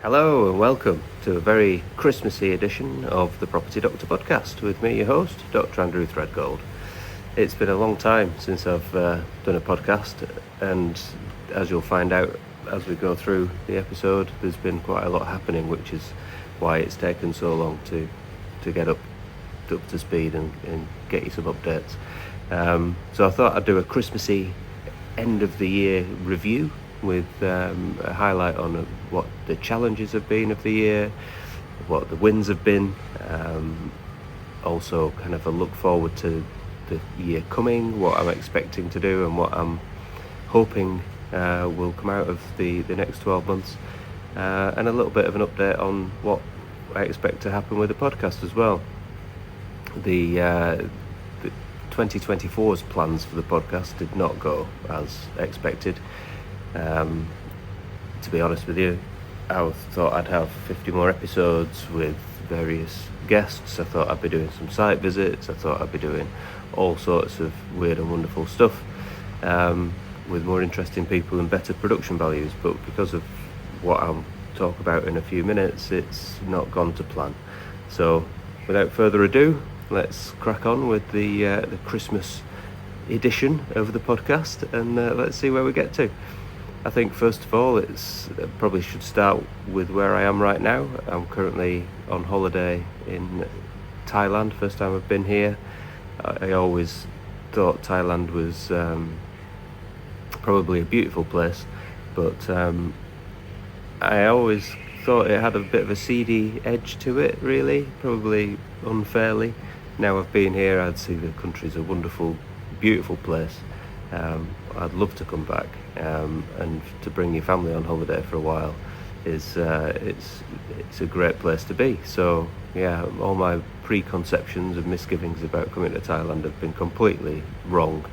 Hello and welcome to a very Christmassy edition of the Property Doctor podcast with me, your host, Dr. Andrew Threadgold. It's been a long time since I've done a podcast, and as you'll find out as we go through the episode, there's been quite a lot happening, which is why it's taken so long to get up to speed and get you some updates. So I thought I'd do a Christmassy end of the year review with a highlight on what the challenges have been of the year, what the wins have been, also kind of a look forward to the year coming, what I'm expecting to do and what I'm hoping will come out of the next 12 months, and a little bit of an update on what I expect to happen with the podcast as well. The 2024's plans for the podcast did not go as expected. To be honest with you, I thought I'd have 50 more episodes with various guests. I thought I'd be doing some site visits. I thought I'd be doing all sorts of weird and wonderful stuff with more interesting people and better production values. But because of what I'll talk about in a few minutes, it's not gone to plan. So without further ado, let's crack on with the Christmas edition of the podcast, and let's see where we get to. I think first of all, probably should start with where I am right now. I'm currently on holiday in Thailand. First time I've been here. I always thought Thailand was probably a beautiful place, but I always thought it had a bit of a seedy edge to it, really, probably unfairly. Now I've been here, I'd see the country's a wonderful, beautiful place. I'd love to come back, and to bring your family on holiday for a while is it's a great place to be. So yeah, all my preconceptions and misgivings about coming to Thailand have been completely wrong.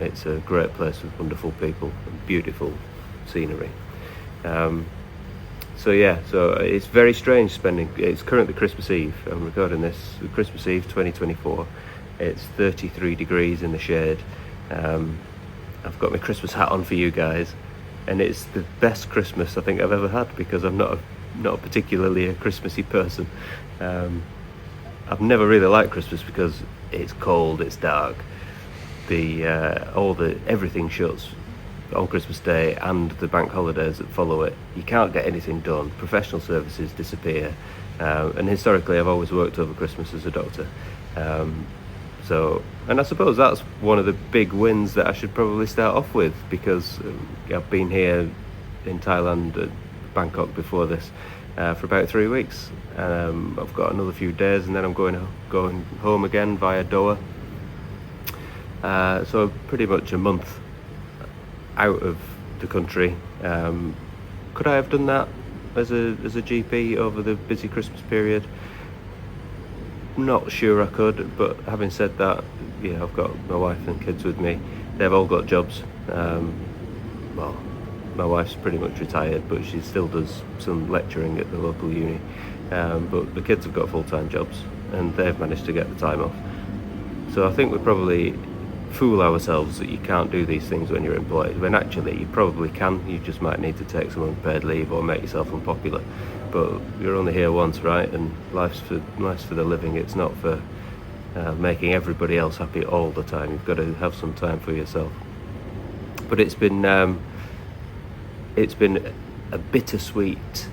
It's a great place with wonderful people and beautiful scenery. So it's very strange it's currently Christmas Eve. I'm recording this Christmas Eve 2024. It's 33 degrees in the shade. I've got my Christmas hat on for you guys, and it's the best Christmas I think I've ever had, because I'm not particularly a Christmassy person. I've never really liked Christmas because it's cold, it's dark, everything shuts on Christmas Day and the bank holidays that follow it. You can't get anything done. Professional services disappear, and historically I've always worked over Christmas as a doctor. And I suppose that's one of the big wins that I should probably start off with, because I've been here in Thailand, Bangkok before this, for about 3 weeks. I've got another few days and then I'm going home again via Doha. So pretty much a month out of the country. Could I have done that as a GP over the busy Christmas period? Not sure I could, but having said that, yeah, I've got my wife and kids with me. They've all got jobs. Well, my wife's pretty much retired, but she still does some lecturing at the local uni. But the kids have got full-time jobs, and they've managed to get the time off. So I think we probably fool ourselves that you can't do these things when you're employed, when actually you probably can. You just might need to take some unpaid leave or make yourself unpopular. But you're only here once, right? And life's for the living. It's not for making everybody else happy all the time. You've got to have some time for yourself. But it's been a bittersweet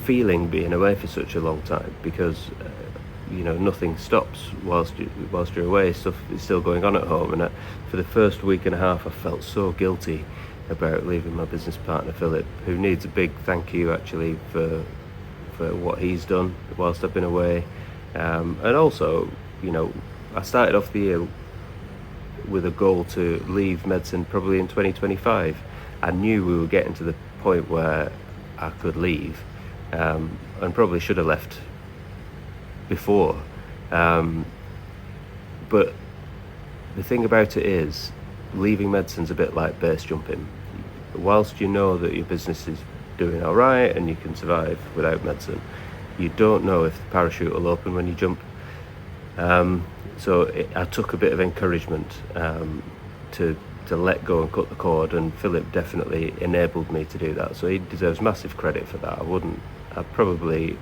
feeling being away for such a long time, because nothing stops whilst you're away. Stuff is still going on at home, and for the first week and a half I felt so guilty about leaving my business partner Philip, who needs a big thank you actually for what he's done whilst I've been away. And also, I started off the year with a goal to leave medicine probably in 2025. I knew we were getting to the point where I could leave, and probably should have left before. But the thing about it is, leaving medicine's a bit like base jumping. Whilst you know that your business is doing all right and you can survive without medicine, you don't know if the parachute will open when you jump. I took a bit of encouragement to to let go and cut the cord, and Philip definitely enabled me to do that. So he deserves massive credit for that. I probably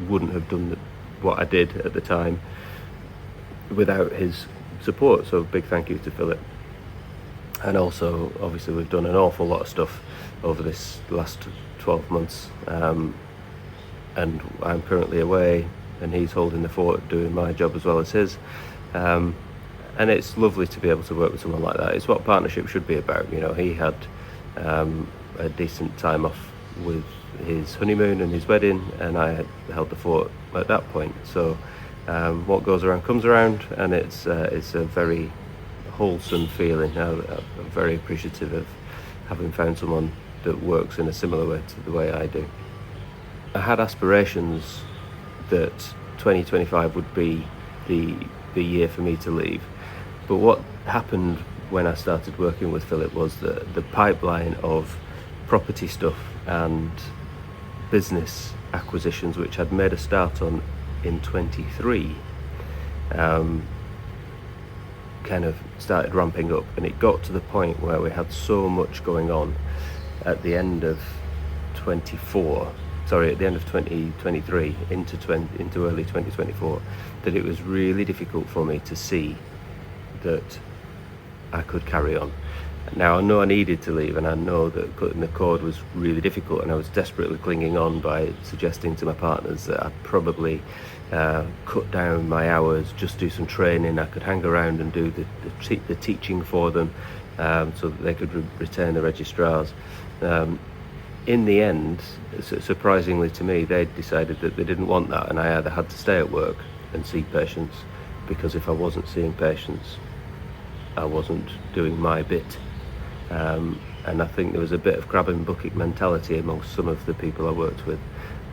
wouldn't have done what I did at the time without his support. So big thank you to Philip. And also, obviously, we've done an awful lot of stuff over this last 12 months. And I'm currently away, and he's holding the fort, doing my job as well as his. And it's lovely to be able to work with someone like that. It's what partnership should be about. You know, he had a decent time off with his honeymoon and his wedding, and I had held the fort at that point. So what goes around comes around, and it's a very wholesome feeling. I'm very appreciative of having found someone that works in a similar way to the way I do. I had aspirations that 2025 would be the year for me to leave, but what happened when I started working with Philip was that the pipeline of property stuff and business acquisitions, which I'd made a start on in 23, kind of started ramping up, and it got to the point where we had so much going on at the end of 2023 into early 2024, that it was really difficult for me to see that I could carry on. Now I know I needed to leave, and I know that cutting the cord was really difficult, and I was desperately clinging on by suggesting to my partners that I'd probably cut down my hours, just do some training. I could hang around and do the teaching for them, so that they could retain the registrars. In the end, surprisingly to me, they decided that they didn't want that, and I either had to stay at work and see patients, because if I wasn't seeing patients, I wasn't doing my bit. And I think there was a bit of grab and bucket mentality amongst some of the people I worked with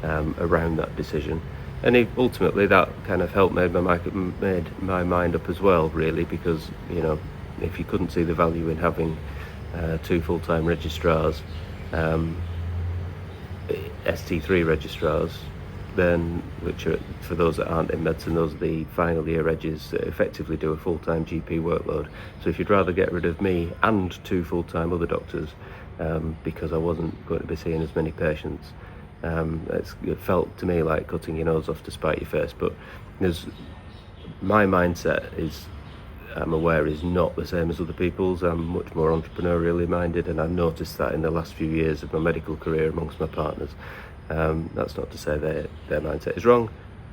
around that decision. And ultimately that kind of helped made my mind up as well, really, because, you know, if you couldn't see the value in having 2 full-time registrars, ST3 registrars, then, which are, for those that aren't in medicine, those are the final year regis that effectively do a full-time GP workload. So if you'd rather get rid of me and 2 full-time other doctors, because I wasn't going to be seeing as many patients, it felt to me like cutting your nose off to spite your face. But my mindset is, I'm aware, is not the same as other people's. I'm much more entrepreneurially minded, and I've noticed that in the last few years of my medical career amongst my partners. That's not to say their mindset is wrong.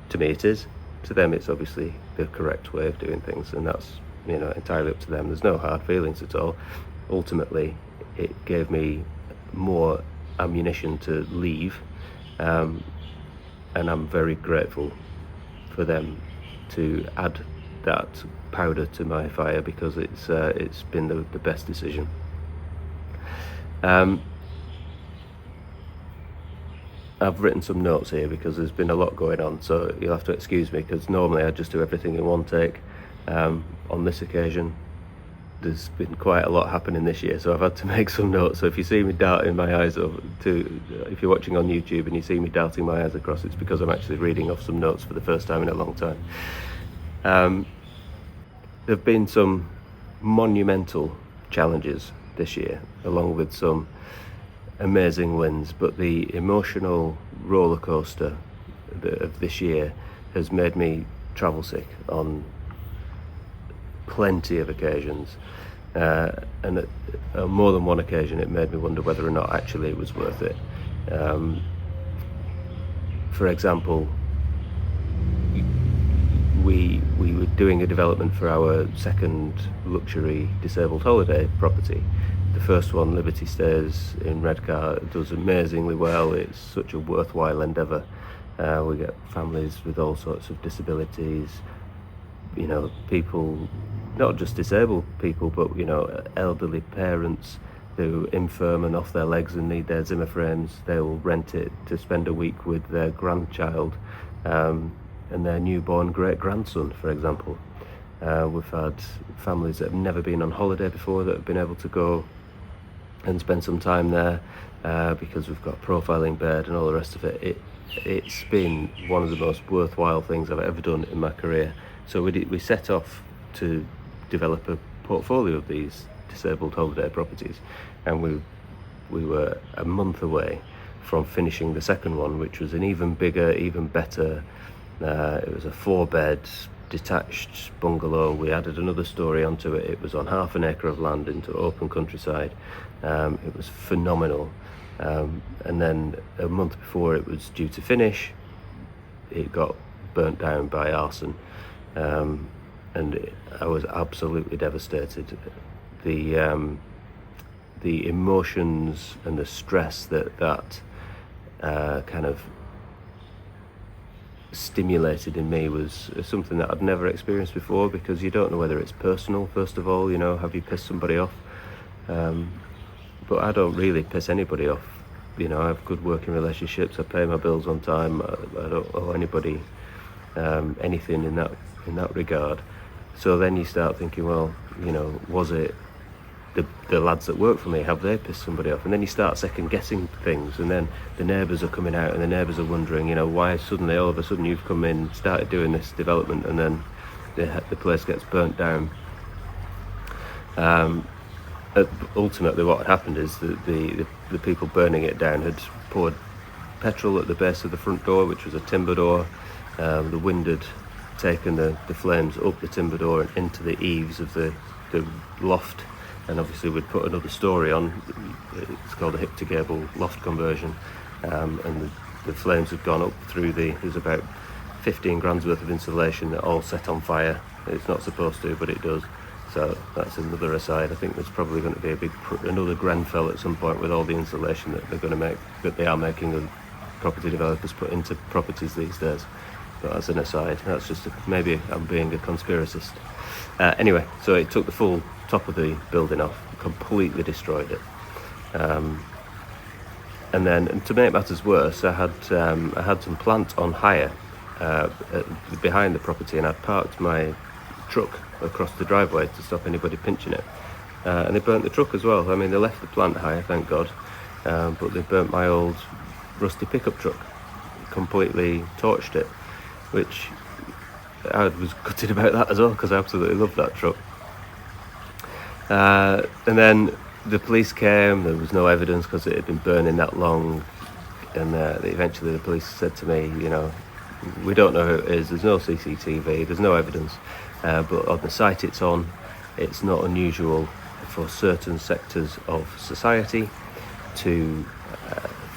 To me it is. To them it's obviously the correct way of doing things, and that's, you know, entirely up to them. There's no hard feelings at all. Ultimately it gave me more ammunition to leave, and I'm very grateful for them to add that powder to my fire, because it's been the best decision. I've written some notes here because there's been a lot going on, so you'll have to excuse me, because normally I just do everything in one take. On this occasion, there's been quite a lot happening this year, so I've had to make some notes. So if you see me darting my eyes if you're watching on YouTube and you see me darting my eyes across, it's because I'm actually reading off some notes for the first time in a long time. There have been some monumental challenges this year, along with some amazing wins, but the emotional roller coaster of this year has made me travel sick on plenty of occasions, and on more than one occasion it made me wonder whether or not actually it was worth it. For example, we were doing a development for our second luxury disabled holiday property. The first one, Liberty Stays in Redcar, does amazingly well. It's such a worthwhile endeavour. We get families with all sorts of disabilities, you know, people, not just disabled people, but, you know, elderly parents who are infirm and off their legs and need their Zimmer frames. They'll rent it to spend a week with their grandchild and their newborn great-grandson, for example. We've had families that have never been on holiday before that have been able to go and spend some time there because we've got a profiling bed and all the rest of it. It's been one of the most worthwhile things I've ever done in my career. So we set off to develop a portfolio of these disabled holiday properties, and we were a month away from finishing the second one, which was an even bigger, even better. It was a 4-bed detached bungalow. We added another story onto it. It was on half an acre of land into open countryside. It was phenomenal. And then a month before it was due to finish, it got burnt down by arson. And I was absolutely devastated. The emotions and the stress that kind of stimulated in me was something that I'd never experienced before, because you don't know whether it's personal. First of all, have you pissed somebody off? But I don't really piss anybody off. I have good working relationships. I pay my bills on time. I don't owe anybody anything in that regard. So then you start thinking, well, was it the lads that work for me, have they pissed somebody off? And then you start second guessing things, and then the neighbours are coming out, and the neighbours are wondering, why suddenly all of a sudden you've come in, started doing this development, and then the place gets burnt down. Ultimately what had happened is that the people burning it down had poured petrol at the base of the front door, which was a timber door. The wind had taken the flames up the timber door and into the eaves of the loft. And obviously we'd put another story on. It's called a hip to gable loft conversion, and the flames had gone up through there's about 15 grand's worth of insulation that all set on fire. It's not supposed to, but it does. So that's another aside. I think there's probably going to be another Grenfell at some point with all the insulation that they are making the property developers put into properties these days. But as an aside, that's just maybe I'm being a conspiracist. Anyway, so it took the full top of the building off, completely destroyed it. And then, to make matters worse, I had some plant on hire behind the property, and I'd parked my truck across the driveway to stop anybody pinching it. And they burnt the truck as well. I mean, they left the plant hire, thank God, but they burnt my old rusty pickup truck, completely torched it, which I was gutted about that as well, because I absolutely loved that truck. And then the police came. There was no evidence because it had been burning that long, and eventually the police said to me, we don't know who it is, there's no CCTV, there's no evidence, but on the site it's not unusual for certain sectors of society to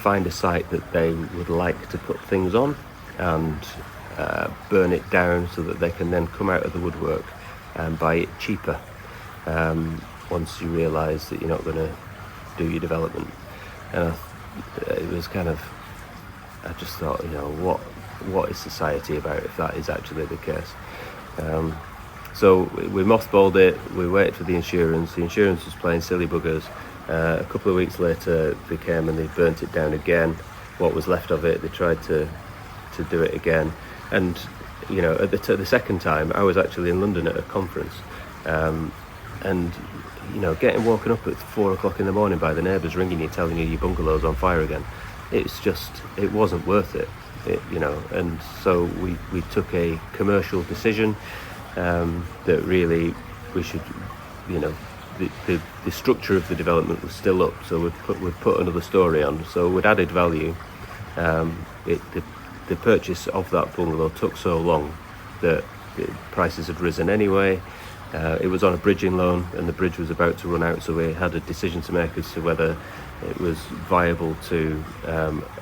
find a site that they would like to put things on and burn it down so that they can then come out of the woodwork and buy it cheaper once you realise that you're not going to do your development. And it was kind of, I just thought, what is society about if that is actually the case? So we mothballed it, we waited for the insurance was playing silly buggers. A couple of weeks later they came and they burnt it down again. What was left of it, they tried to do it again. And at the second time I was actually in London at a conference, and getting woken up at 4 o'clock in the morning by the neighbours ringing you, telling you your bungalow's on fire again, it wasn't worth it. And so we took a commercial decision that really we should, the structure of the development was still up, so we'd put another story on, so we'd added value. The purchase of that bungalow took so long that the prices had risen anyway. It was on a bridging loan, and the bridge was about to run out, so we had a decision to make as to whether it was viable to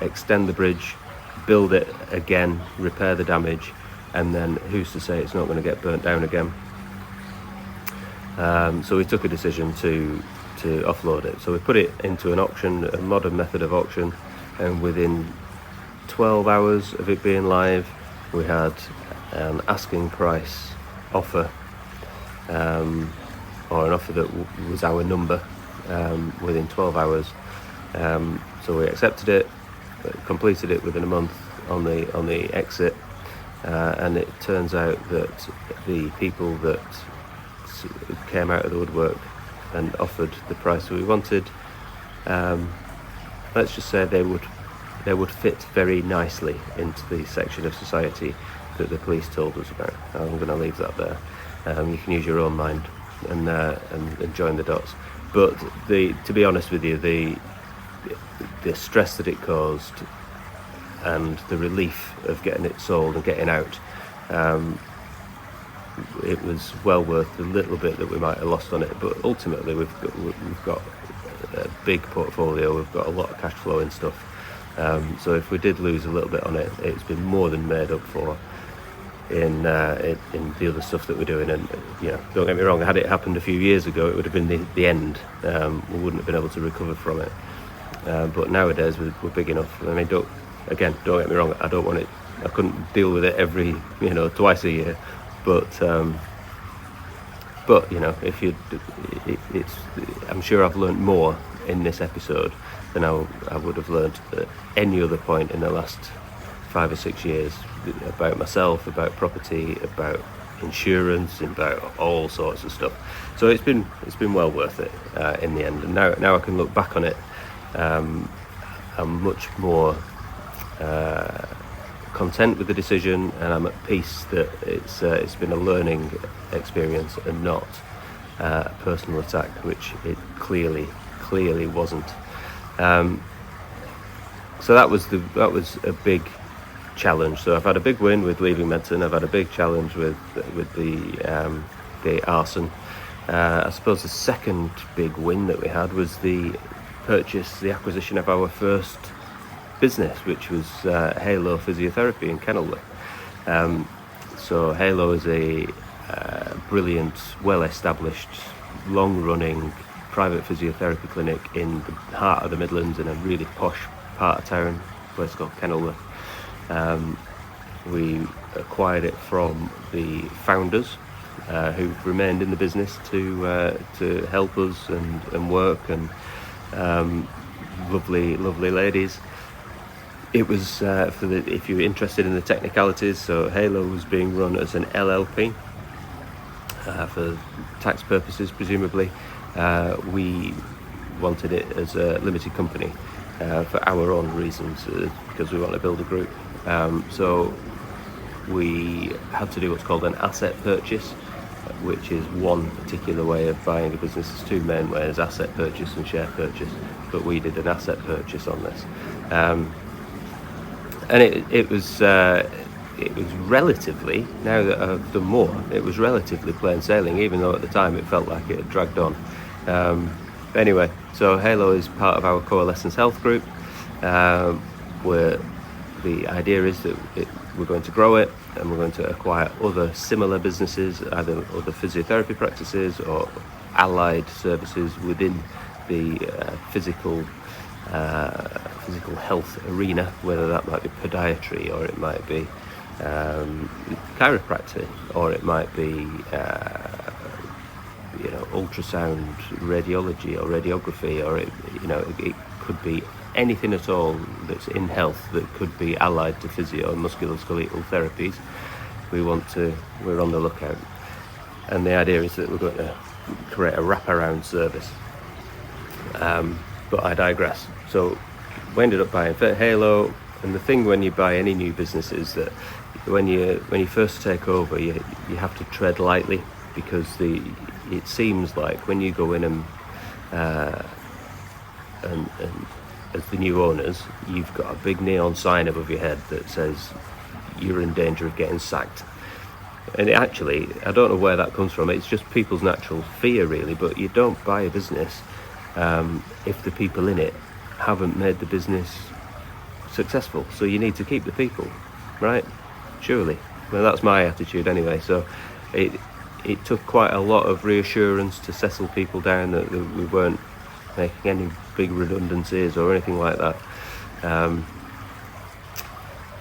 extend the bridge, build it again, repair the damage, and then who's to say it's not going to get burnt down again. So we took a decision to offload it. So we put it into an auction, a modern method of auction, and within 12 hours of it being live, we had an asking price offer, or an offer that was our number, within 12 hours. So we accepted it, completed it within a month on the exit, and it turns out that the people that came out of the woodwork and offered the price we wanted, let's just say they would fit very nicely into the section of society that the police told us about. I'm going to leave that there. You can use your own mind. and join the dots. But to be honest with you, the stress that it caused and the relief of getting it sold and getting out, it was well worth the little bit that we might have lost on it. But ultimately, we've got a big portfolio. We've got a lot of cash flow and stuff. So if we did lose a little bit on it, it's been more than made up for in the other stuff that we're doing. And don't get me wrong, had it happened a few years ago, it would have been the end. We wouldn't have been able to recover from it. But nowadays we're big enough. I mean, don't get me wrong, I don't want it. I couldn't deal with it every twice a year. But if I'm sure I've learned more in this episode than I would have learned at any other point in the last 5 or 6 years about myself, about property, about insurance, about all sorts of stuff. So it's been well worth it in the end. And now I can look back on it. I'm much more content with the decision, and I'm at peace that it's been a learning experience and not a personal attack, which it clearly wasn't. So that was a big challenge. So I've had a big win with leaving medicine. I've had a big challenge with the arson. I suppose the second big win that we had was the acquisition of our first business, which was Halo Physiotherapy in Kenilworth. So Halo is a brilliant, well-established, long-running private physiotherapy clinic in the heart of the Midlands, in a really posh part of town, a place called Kenilworth. We acquired it from the founders, who've remained in the business to help us and work, and lovely ladies. It was if you're interested in the technicalities, so Halo was being run as an LLP for tax purposes, presumably. We wanted it as a limited company for our own reasons, because we want to build a group. So we had to do what's called an asset purchase, which is one particular way of buying a business. There's two main ways: asset purchase and share purchase. But we did an asset purchase on this. And it was relatively, now that I've done more, it was relatively plain sailing, even though at the time it felt like it had dragged on. Anyway, so Halo is part of our Coalescence Health Group, where the idea is that we're going to grow it, and we're going to acquire other similar businesses, either other physiotherapy practices or allied services within the physical health arena, whether that might be podiatry, or it might be chiropractic, or it might be ultrasound radiology or radiography, or it could be anything at all that's in health that could be allied to physio and musculoskeletal therapies. We're on the lookout, and the idea is that we're going to create a wraparound service. But I digress. So we ended up buying Halo, and the thing when you buy any new business is that when you first take over, you have to tread lightly, because it seems like when you go in and as the new owners, you've got a big neon sign above your head that says you're in danger of getting sacked. And actually, I don't know where that comes from. It's just people's natural fear, really. But you don't buy a business if the people in it haven't made the business successful. So you need to keep the people, right? Surely. Well, that's my attitude anyway. So it took quite a lot of reassurance to settle people down that we weren't making any big redundancies or anything like that.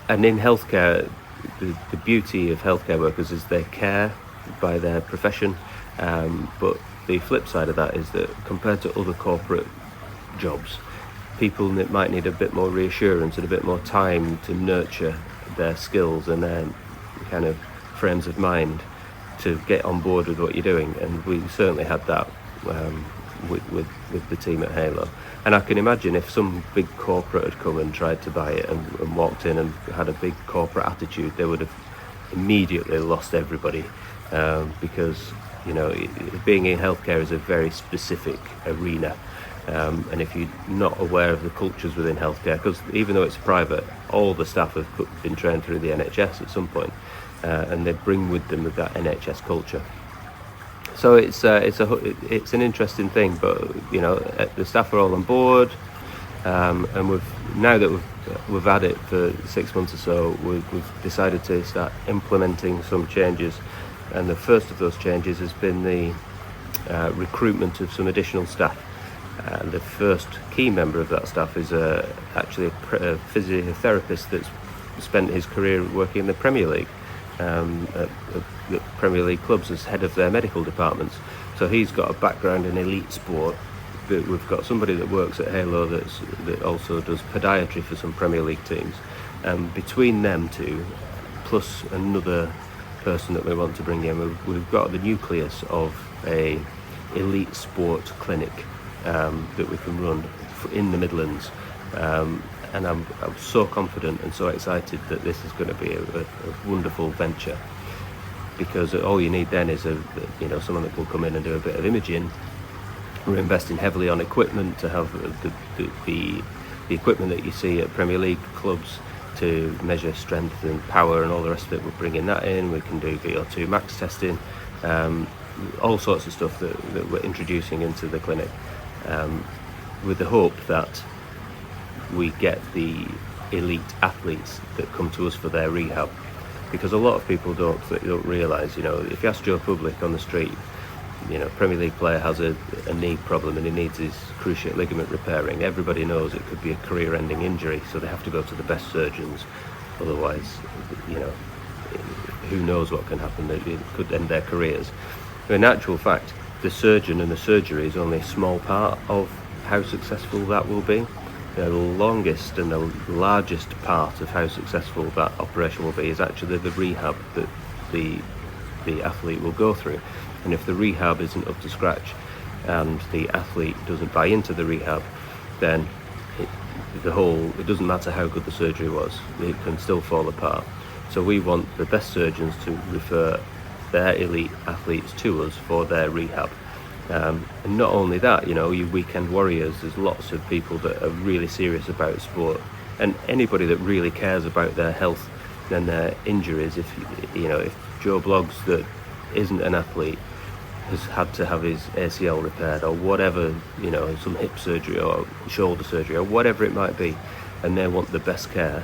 And in healthcare, the beauty of healthcare workers is they care by their profession, but the flip side of that is that compared to other corporate jobs, people might need a bit more reassurance and a bit more time to nurture their skills and their kind of frames of mind to get on board with what you're doing, and we certainly had that with the team at Halo. And I can imagine if some big corporate had come and tried to buy it and walked in and had a big corporate attitude, they would have immediately lost everybody, because being in healthcare is a very specific arena. And if you're not aware of the cultures within healthcare, because even though it's private, all the staff have been trained through the NHS at some point, and they bring with them that NHS culture. So it's an interesting thing, but the staff are all on board, and now that we've had it for 6 months or so, we've decided to start implementing some changes, and the first of those changes has been the recruitment of some additional staff. The first key member of that staff is actually a physiotherapist that's spent his career working in the Premier League, at the Premier League clubs as head of their medical departments. So he's got a background in elite sport. We've got somebody that works at Halo that also does podiatry for some Premier League teams. Between them two, plus another person that we want to bring in, we've got the nucleus of a elite sport clinic that we can run in the Midlands, and I'm so confident and so excited that this is going to be a wonderful venture, because all you need then is someone that can come in and do a bit of imaging. We're investing heavily on equipment to have the equipment that you see at Premier League clubs to measure strength and power and all the rest of it. We're bringing that in. We can do VO2 max testing, all sorts of stuff that we're introducing into the clinic, with the hope that we get the elite athletes that come to us for their rehab. Because a lot of people don't realise, if you ask Joe Public on the street, Premier League player has a knee problem and he needs his cruciate ligament repairing, everybody knows it could be a career-ending injury, so they have to go to the best surgeons. Otherwise, who knows what can happen? It could end their careers. In actual fact, the surgeon and the surgery is only a small part of how successful that will be. The longest and the largest part of how successful that operation will be is actually the rehab that the athlete will go through. And if the rehab isn't up to scratch and the athlete doesn't buy into the rehab, then it doesn't matter how good the surgery was, it can still fall apart. So we want the best surgeons to refer their elite athletes to us for their rehab. And not only that, you weekend warriors, there's lots of people that are really serious about sport, and anybody that really cares about their health and their injuries. If Joe Bloggs, that isn't an athlete, has had to have his ACL repaired or whatever, some hip surgery or shoulder surgery or whatever it might be, and they want the best care,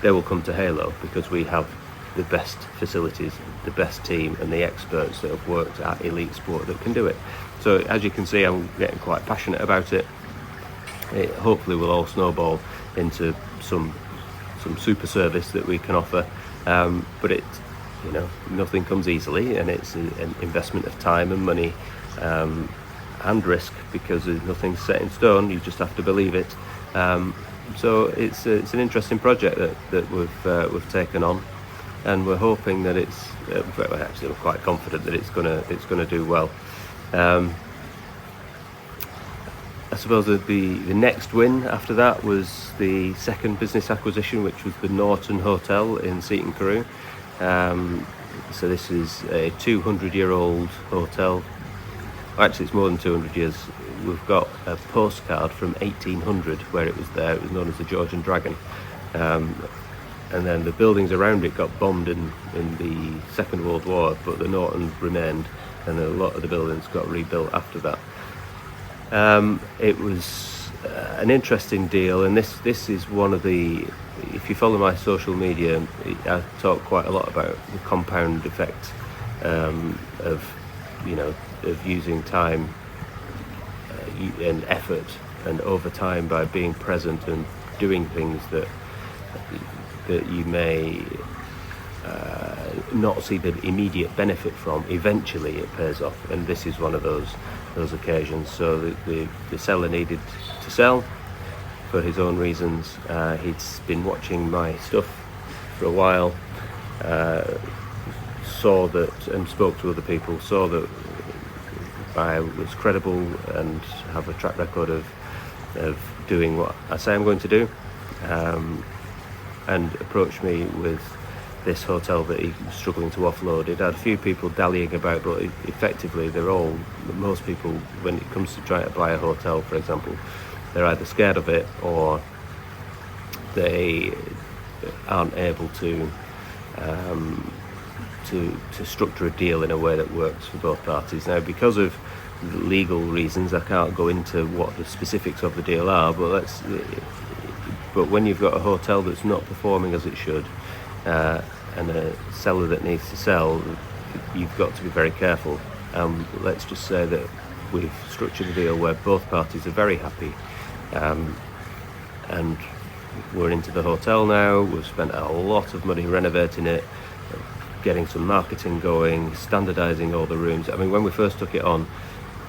they will come to Halo, because we have the best facilities, the best team, and the experts that have worked at elite sport that can do it. So as you can see, I'm getting quite passionate about it. It hopefully will all snowball into some super service that we can offer, but nothing comes easily, and it's an investment of time and money, and risk, because nothing's set in stone. You just have to believe it. So it's an interesting project that we've taken on, and we're hoping that it's actually we're quite confident that it's gonna do well. I suppose that the next win after that was the second business acquisition, which was the Norton Hotel in Seaton Carew. So this is a 200-year-old hotel. Actually, it's more than 200 years. We've got a postcard from 1800 where it was there. It was known as the Georgian Dragon. And then the buildings around it got bombed in the Second World War, but the Norton remained, and a lot of the buildings got rebuilt after that. It was an interesting deal, and this is one of the, if you follow my social media, I talk quite a lot about the compound effect of using time and effort and over time by being present and doing things that you may not see the immediate benefit from. Eventually it pays off, and this is one of those occasions. So the seller needed to sell for his own reasons. He'd been watching my stuff for a while, saw that, and spoke to other people, saw that I was credible and have a track record of doing what I say I'm going to do, and approached me with this hotel that he was struggling to offload. It had a few people dallying about, but effectively most people, when it comes to trying to buy a hotel, for example, they're either scared of it or they aren't able to structure a deal in a way that works for both parties. Now, because of legal reasons, I can't go into what the specifics of the deal are, but when you've got a hotel that's not performing as it should, and a seller that needs to sell, you've got to be very careful. Let's just say that we've structured a deal where both parties are very happy, and we're into the hotel now. We've spent a lot of money renovating it, getting some marketing going, standardising all the rooms. I mean, when we first took it on,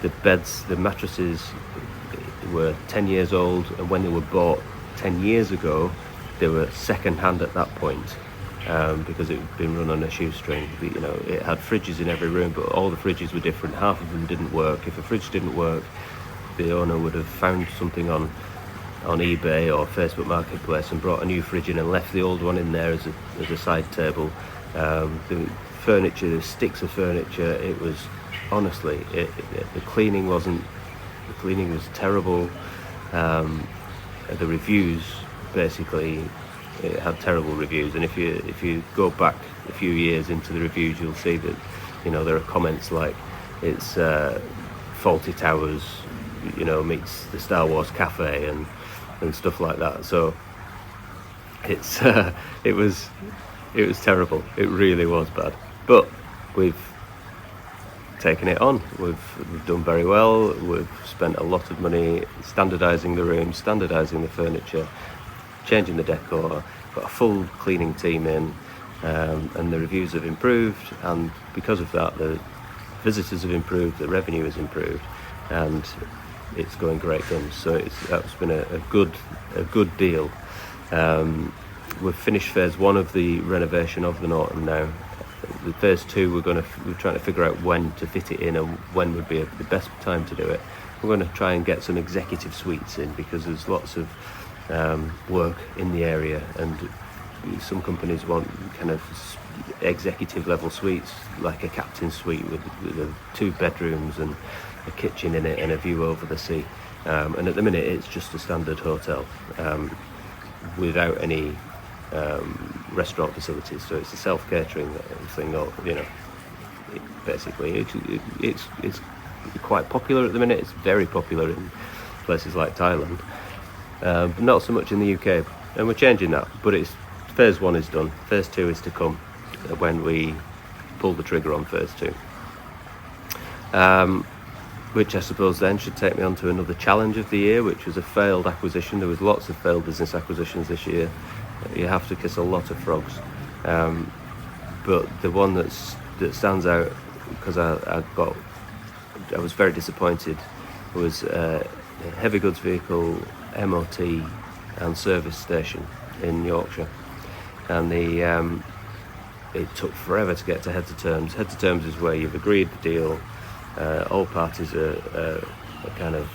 the beds, the mattresses were 10 years old, and when they were bought 10 years ago, they were second hand at that point, because it had been run on a shoestring. You know, it had fridges in every room, but all the fridges were different. Half of them didn't work. If a fridge didn't work, the owner would have found something on eBay or Facebook Marketplace and brought a new fridge in and left the old one in there as a side table. The furniture, the sticks of furniture, it was honestly, the cleaning was terrible. The reviews, basically, it had terrible reviews, and if you go back a few years into the reviews, you'll see that, you know, there are comments like it's Faulty Towers, you know, meets the Star Wars cafe and stuff like that. So it's it was terrible. It really was bad. But we've taken it on. We've done very well. We've spent a lot of money standardising the rooms, standardising the furniture, changing the decor, got a full cleaning team in, and the reviews have improved, and because of that the visitors have improved, the revenue has improved, and it's going great guns. So that's been a good deal. We've finished phase 1 of the renovation of the Norton now. The phase 2, we're trying to figure out when to fit it in and when would be the best time to do it. We're going to try and get some executive suites in, because there's lots of work in the area, and some companies want kind of executive level suites, like a captain's suite with 2 bedrooms and a kitchen in it and a view over the sea. And at the minute it's just a standard hotel without any restaurant facilities, so it's a self-catering thing, or, you know, basically it's quite popular at the minute. It's very popular in places like Thailand, but not so much in the UK, and we're changing that. But it's phase 1 is done. Phase 2 is to come when we pull the trigger on phase 2, which I suppose then should take me on to another challenge of the year, which was a failed acquisition. There was lots of failed business acquisitions this year. You have to kiss a lot of frogs, but the one that stands out, because I was very disappointed, was a heavy goods vehicle MOT and service station in Yorkshire, and it took forever to get to heads of terms. Heads of terms is where you've agreed the deal, all parties are kind of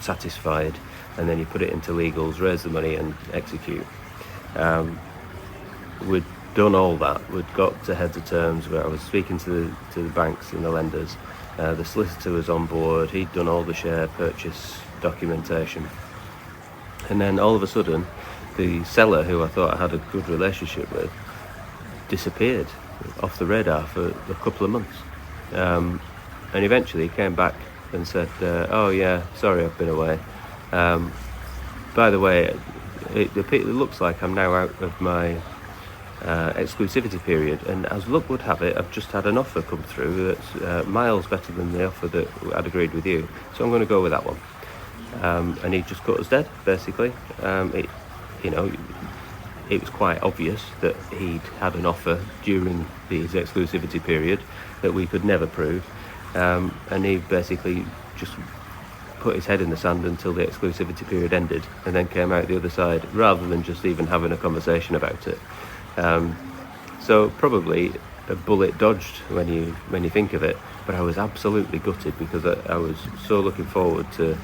satisfied, and then you put it into legals, raise the money and execute. We'd done all that. We'd got to heads of terms where I was speaking to the banks and the lenders. The solicitor was on board. He'd done all the share purchase documentation, and then all of a sudden the seller, who I thought I had a good relationship with, disappeared off the radar for a couple of months, and eventually he came back and said, oh yeah, sorry, I've been away. By the way, it looks like I'm now out of my exclusivity period, and as luck would have it, I've just had an offer come through that's miles better than the offer that I'd agreed with you, so I'm going to go with that one. And he just cut us dead, basically. It was quite obvious that he'd had an offer during his exclusivity period that we could never prove, and he basically just put his head in the sand until the exclusivity period ended, and then came out the other side rather than just even having a conversation about it. So probably a bullet dodged when you think of it, but I was absolutely gutted, because I was so looking forward to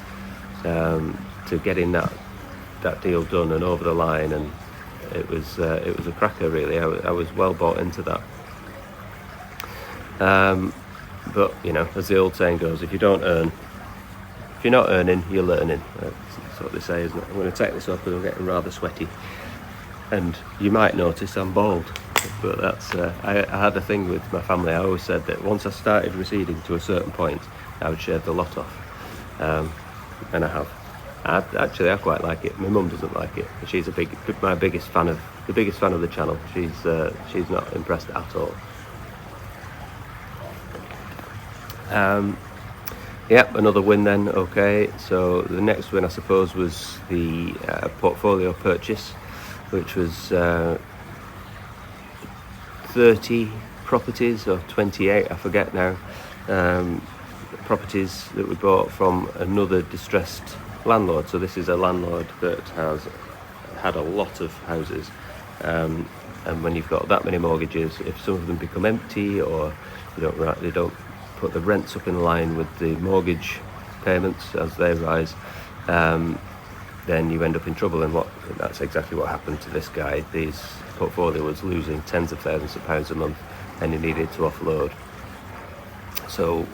getting that deal done and over the line, and it was a cracker really. I was well bought into that. But as the old saying goes, if you're not earning, you're learning. That's what they say, isn't it? I'm going to take this off because I'm getting rather sweaty, and you might notice I'm bald. But that's I had a thing with my family. I always said that once I started receding to a certain point, I would shave the lot off, and I have. I quite like it. My mum doesn't like it. She's the biggest fan of the channel. She's not impressed at all. Another win then. Okay, so the next win I suppose was the portfolio purchase, which was 30 properties or 28, I forget now, properties that we bought from another distressed landlord. So this is a landlord that has had a lot of houses, and when you've got that many mortgages, if some of them become empty or they don't put the rents up in line with the mortgage payments as they rise, then you end up in trouble. And that's exactly what happened to this guy. His portfolio was losing tens of thousands of pounds a month, and he needed to offload. So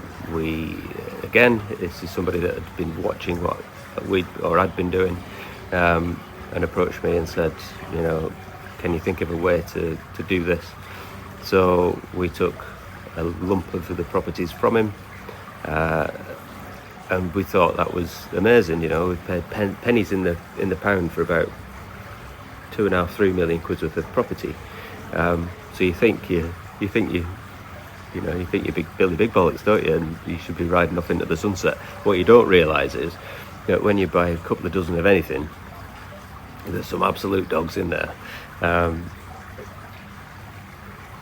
this is somebody that had been watching what I'd been doing, and approached me and said, can you think of a way to do this? So we took a lump of the properties from him, and we thought that was amazing. We paid pennies in the pound for about 2.5-3 million quid worth of property. So you think you're Billy Big Bollocks, don't you? And you should be riding off into the sunset. What you don't realise is that when you buy a couple of dozen of anything, there's some absolute dogs in there,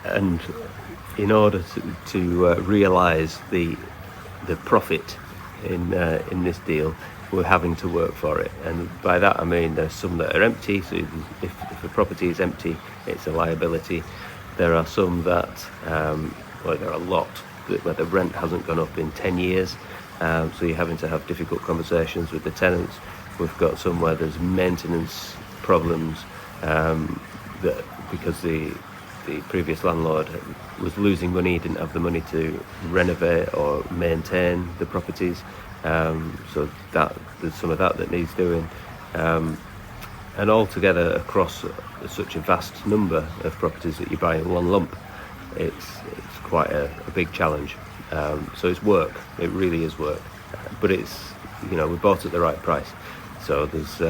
and in order to realise the profit in this deal, we're having to work for it. And by that I mean there's some that are empty, so if a property is empty, it's a liability. There are some that there are a lot where the rent hasn't gone up in 10 years, so you're having to have difficult conversations with the tenants. We've got some where there's maintenance problems, that because the previous landlord was losing money, didn't have the money to renovate or maintain the properties, so there's some of that needs doing, and altogether across such a vast number of properties that you buy in one lump, it's quite a big challenge. So it's work, it really is work, but it's we bought at the right price, so there's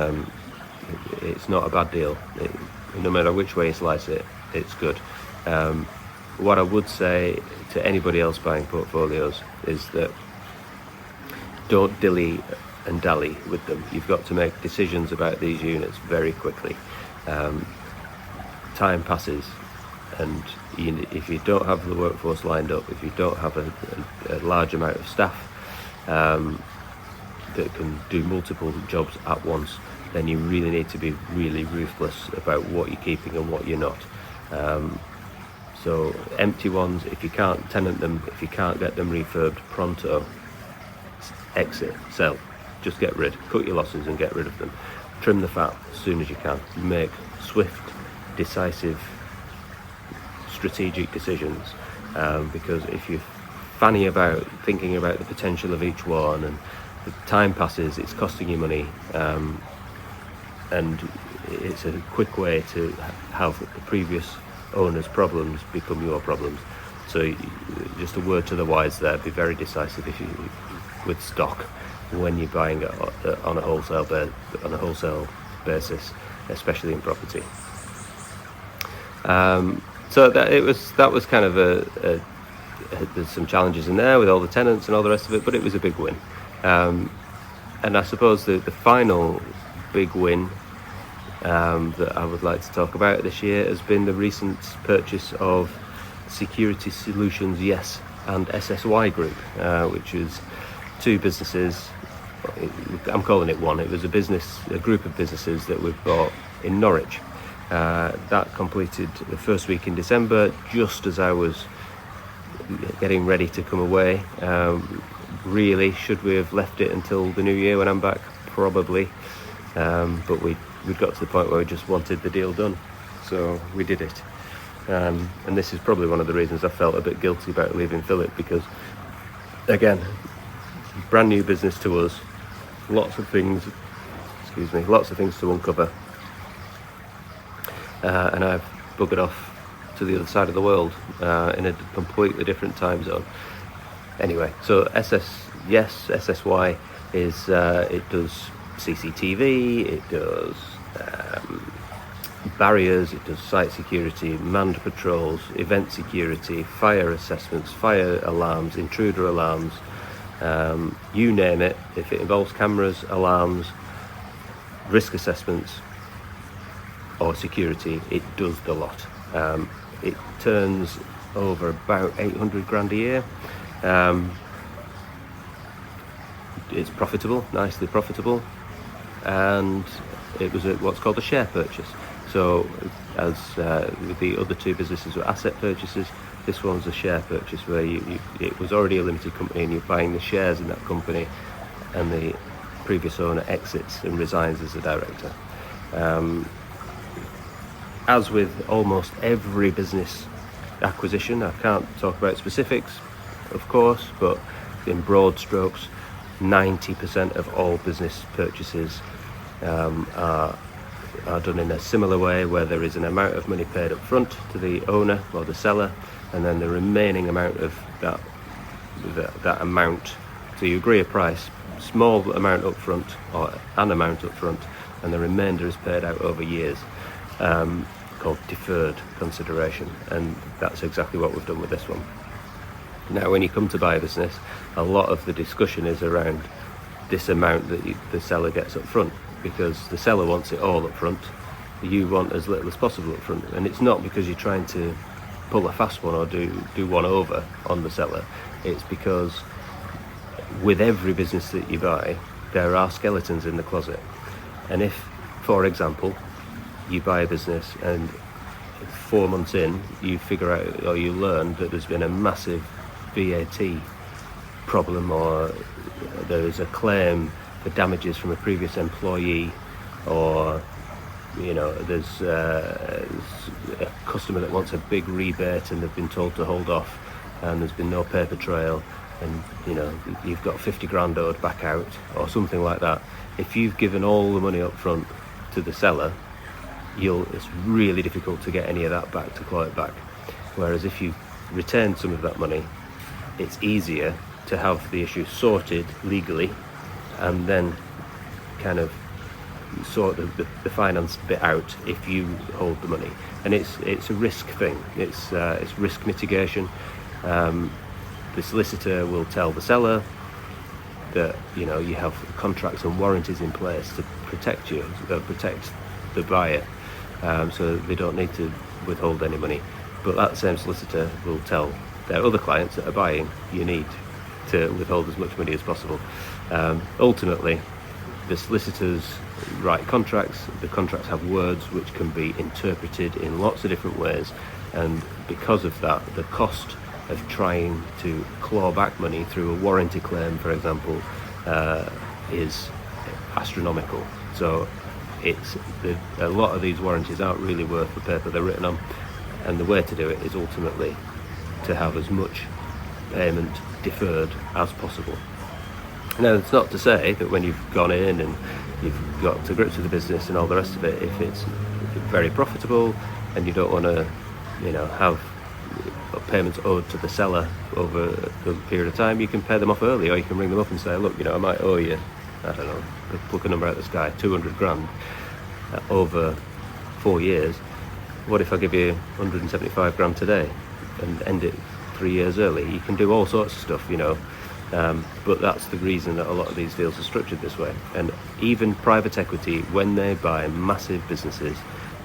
it's not a bad deal. No matter which way you slice it, it's good. What I would say to anybody else buying portfolios is that don't dilly and dally with them. You've got to make decisions about these units very quickly. Time passes, and if you don't have the workforce lined up, if you don't have a large amount of staff that can do multiple jobs at once, then you really need to be really ruthless about what you're keeping and what you're not. So empty ones, if you can't tenant them, if you can't get them refurbed pronto, exit, sell, just get rid, cut your losses and get rid of them. Trim the fat as soon as you can. Make swift, decisive, strategic decisions, because if you fanny about thinking about the potential of each one and the time passes, it's costing you money, and it's a quick way to have the previous owner's problems become your problems. So just a word to the wise there, be very decisive with stock when you're buying it on a wholesale basis, especially in property. So that was kind of there's some challenges in there with all the tenants and all the rest of it, but it was a big win. And I suppose the final big win that I would like to talk about this year has been the recent purchase of Security Solutions Yes and SSY Group, which is two businesses. I'm calling it one. It was a group of businesses that we've bought in Norwich. That completed the first week in December, just as I was getting ready to come away. Really, should we have left it until the new year when I'm back? Probably. But we we'd got to the point where we just wanted the deal done, so we did it. And this is probably one of the reasons I felt a bit guilty about leaving Philip, because again, brand new business to us, lots of things to uncover, and I've buggered off to the other side of the world in a completely different time zone. Anyway, so SSY is it does CCTV, it does barriers, it does site security, manned patrols, event security, fire assessments, fire alarms, intruder alarms, you name it. If it involves cameras, alarms, risk assessments or security, it does the lot. It turns over about 800 grand a year. It's profitable, nicely profitable, and it was what's called a share purchase. So as with the other two businesses were asset purchases, this one's a share purchase where it was already a limited company and you're buying the shares in that company, and the previous owner exits and resigns as a director. As with almost every business acquisition, I can't talk about specifics, of course, but in broad strokes, 90% of all business purchases are done in a similar way, where there is an amount of money paid up front to the owner or the seller, and then the remaining amount of that amount. So you agree a price, small amount up front or an amount up front, and the remainder is paid out over years, called deferred consideration, and that's exactly what we've done with this one. Now, when you come to buy a business, a lot of the discussion is around this amount that the seller gets up front, because the seller wants it all up front, you want as little as possible up front, and it's not because you're trying to pull a fast one or do one over on the seller. It's because with every business that you buy, there are skeletons in the closet, and if, for example, you buy a business and 4 months in you figure out or you learn that there's been a massive VAT problem, or there is a claim for damages from a previous employee, or there's a customer that wants a big rebate and they've been told to hold off, and there's been no paper trail, and you've got 50 grand owed back out or something like that. If you've given all the money up front to the seller, it's really difficult to get any of that back, to claw it back. Whereas if you retain some of that money, it's easier to have the issue sorted legally and then kind of sort the finance bit out if you hold the money. And it's a risk thing. It's risk mitigation. The solicitor will tell the seller that you have contracts and warranties in place to protect the buyer, so they don't need to withhold any money. But that same solicitor will tell their other clients that are buying, you need to withhold as much money as possible. Ultimately, the solicitors write contracts. The contracts have words which can be interpreted in lots of different ways, and because of that, the cost of trying to claw back money through a warranty claim, for example, is astronomical. So a lot of these warranties aren't really worth the paper they're written on, and the way to do it is ultimately to have as much payment deferred as possible. Now, it's not to say that when you've gone in and you've got to grips with the business and all the rest of it, if it's very profitable and you don't want to have payments owed to the seller over the period of time, you can pay them off early, or you can ring them up and say, look, I might owe you, I don't know, pluck a number out of the sky, 200 grand over 4 years. What if I give you 175 grand today and end it 3 years early? You can do all sorts of stuff, but that's the reason that a lot of these deals are structured this way. And even private equity, when they buy massive businesses,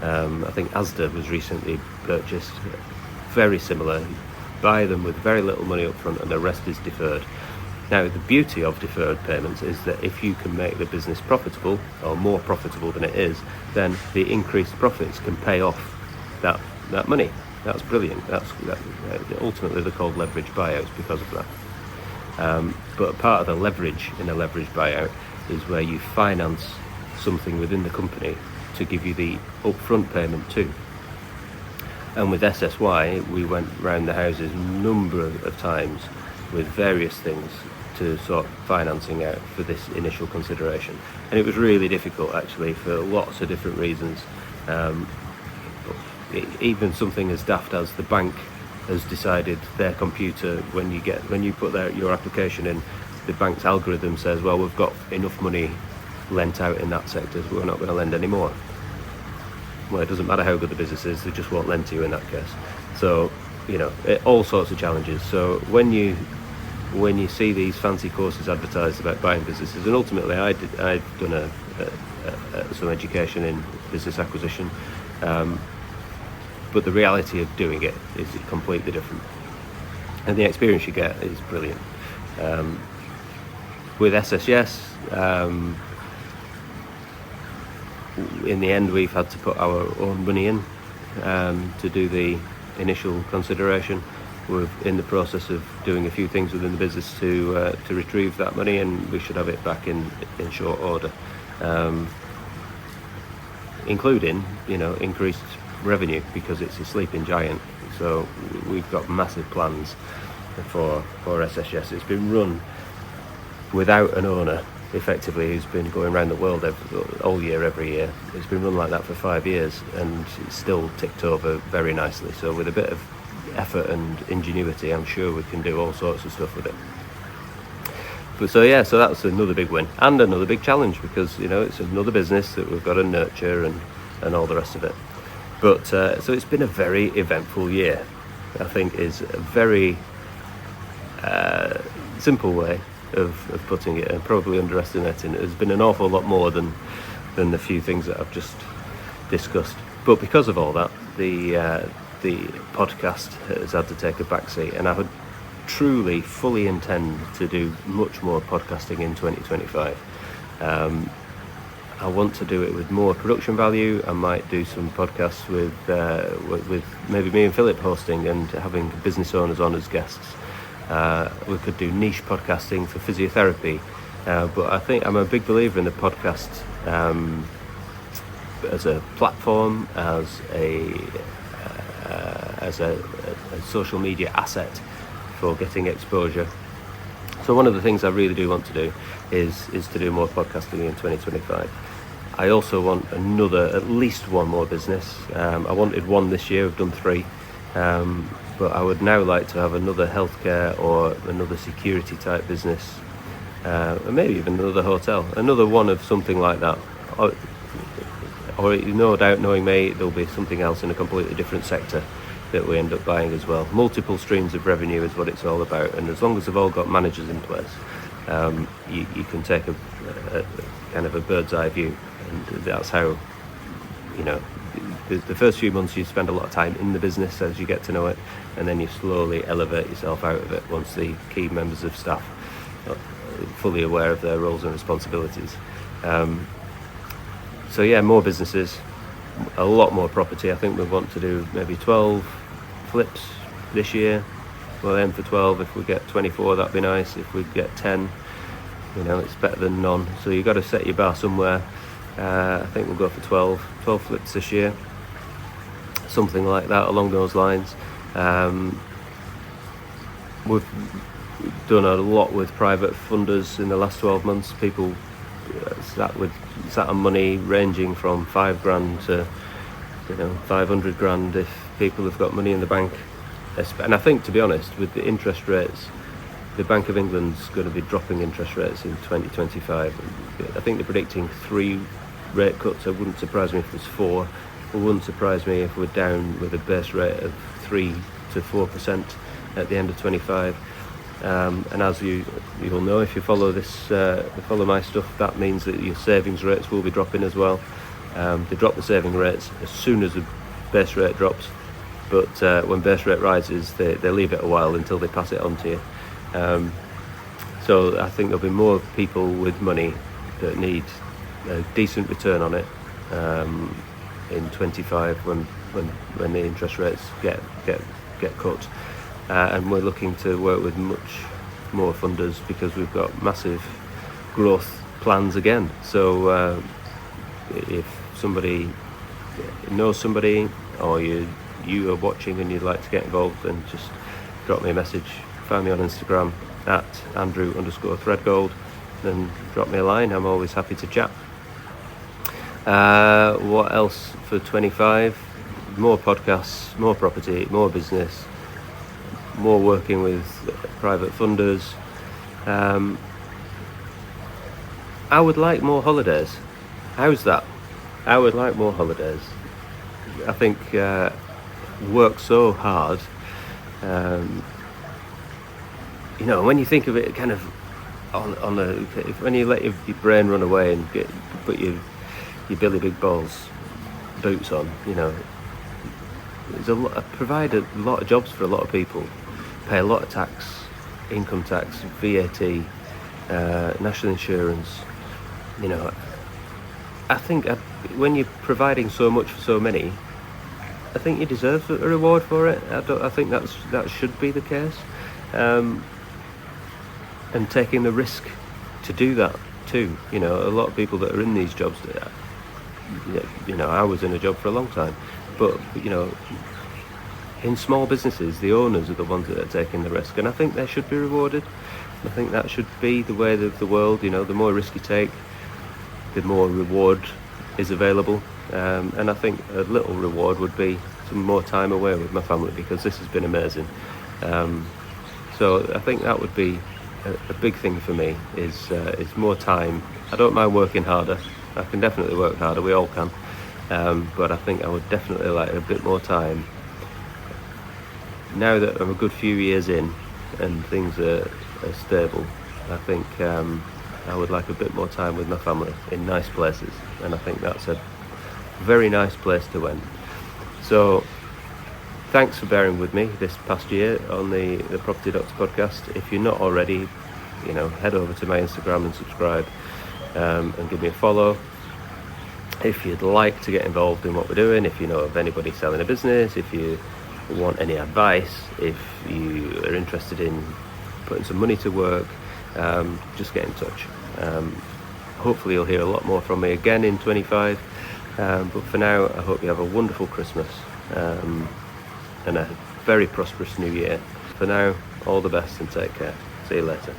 I think Asda was recently purchased, very similar, buy them with very little money up front and the rest is deferred. Now, the beauty of deferred payments is that if you can make the business profitable, or more profitable than it is, then the increased profits can pay off that money. That's brilliant. Ultimately they're called leverage buyouts because of that. But part of the leverage in a leverage buyout is where you finance something within the company to give you the upfront payment too. And with SSY, we went round the houses a number of times with various things to sort financing out for this initial consideration. And it was really difficult actually for lots of different reasons. Even something as daft as the bank has decided their computer, when you put your application in, the bank's algorithm says, well, we've got enough money lent out in that sector, so we're not going to lend any more. Well, it doesn't matter how good the business is, they just won't lend to you in that case. So, all sorts of challenges. So when you see these fancy courses advertised about buying businesses, and ultimately I'd done some education in business acquisition, but the reality of doing it is completely different, and the experience you get is brilliant. With SSYes, in the end we've had to put our own money in to do the initial consideration. We're in the process of doing a few things within the business to retrieve that money, and we should have it back in short order, including increased revenue, because it's a sleeping giant. So we've got massive plans for SSYes. It's been run without an owner, effectively, who's been going around the world every year. It's been run like that for 5 years, and it's still ticked over very nicely. So with a bit of effort and ingenuity, I'm sure we can do all sorts of stuff with it. But so that's another big win and another big challenge, because it's another business that we've got to nurture and all the rest of it. But so it's been a very eventful year, I think, is a very simple way of putting it, and probably underestimating it. There's been an awful lot more than the few things that I've just discussed. But because of all that, the podcast has had to take a backseat, and I would truly, fully intend to do much more podcasting in 2025. I want to do it with more production value. I might do some podcasts with maybe me and Philip hosting and having business owners on as guests. We could do niche podcasting for physiotherapy, but I think I'm a big believer in the podcast as a platform, as a social media asset for getting exposure. So one of the things I really do want to do is to do more podcasting in 2025. I also want at least one more business. I wanted one this year, I've done 3. But I would now like to have another healthcare or another security type business, and maybe even another hotel, another one of something like that. Or no doubt, knowing me, there'll be something else in a completely different sector that we end up buying as well. Multiple streams of revenue is what it's all about, and as long as they've all got managers in place, you can take a kind of a bird's eye view, and that's how, the first few months you spend a lot of time in the business as you get to know it, and then you slowly elevate yourself out of it once the key members of staff are fully aware of their roles and responsibilities. More businesses, a lot more property. I think we want to do maybe 12 flips this year. We'll aim for 12. If we get 24, that'd be nice. If we get 10, it's better than none. So you've got to set your bar somewhere. I think we'll go for 12 flips this year, something like that, along those lines. We've done a lot with private funders in the last 12 months. People sat on money ranging from $5,000 to 500 grand if people have got money in the bank. And I think, to be honest, with the interest rates, the Bank of England's going to be dropping interest rates in 2025. I think they're predicting 3 rate cuts. It wouldn't surprise me if there's 4. It wouldn't surprise me if we're down with a base rate of 3 to 4% at the end of 25. And as you'll know, if you follow follow my stuff, that means that your savings rates will be dropping as well. They drop the saving rates as soon as the base rate drops, but when base rate rises, they leave it a while until they pass it on to you. So I think there'll be more people with money that need a decent return on it in 25 when the interest rates get cut. And we're looking to work with much more funders because we've got massive growth plans again. So if somebody knows somebody, or you are watching and you'd like to get involved, then just drop me a message. Find me on Instagram at Andrew_Threadgold, then drop me a line. I'm always happy to chat. What else for 25? More podcasts, more property, more business, more working with private funders. I would like more holidays. How's that? I would like more holidays. I think work so hard. When you think of it kind of when you let your brain run away and put your Billy Big Balls boots on, I provide a lot of jobs for a lot of people, pay a lot of tax, income tax, VAT, national insurance. I think when you're providing so much for so many, I think you deserve a reward for it. I think that should be the case, and taking the risk to do that too. A lot of people that are in these jobs, I was in a job for a long time, but in small businesses, the owners are the ones that are taking the risk, and I think they should be rewarded. I think that should be the way of the world. The more risk you take, the more reward is available, and I think a little reward would be some more time away with my family, because this has been amazing. So I think that would be a big thing for me, is more time. I don't mind working harder. I can definitely work harder, we all can, but I think I would definitely like a bit more time. Now that I'm a good few years in and things are stable, I think I would like a bit more time with my family in nice places, and I think that's a very nice place to end. So thanks for bearing with me this past year on the Property Doctor podcast. If you're not already, head over to my Instagram and subscribe, and give me a follow. If you'd like to get involved in what we're doing, if you know of anybody selling a business, if you want any advice, if you are interested in putting some money to work, just get in touch. Hopefully you'll hear a lot more from me again in 25, but for now I hope you have a wonderful Christmas, and a very prosperous new year. For now, all the best and take care. See you later.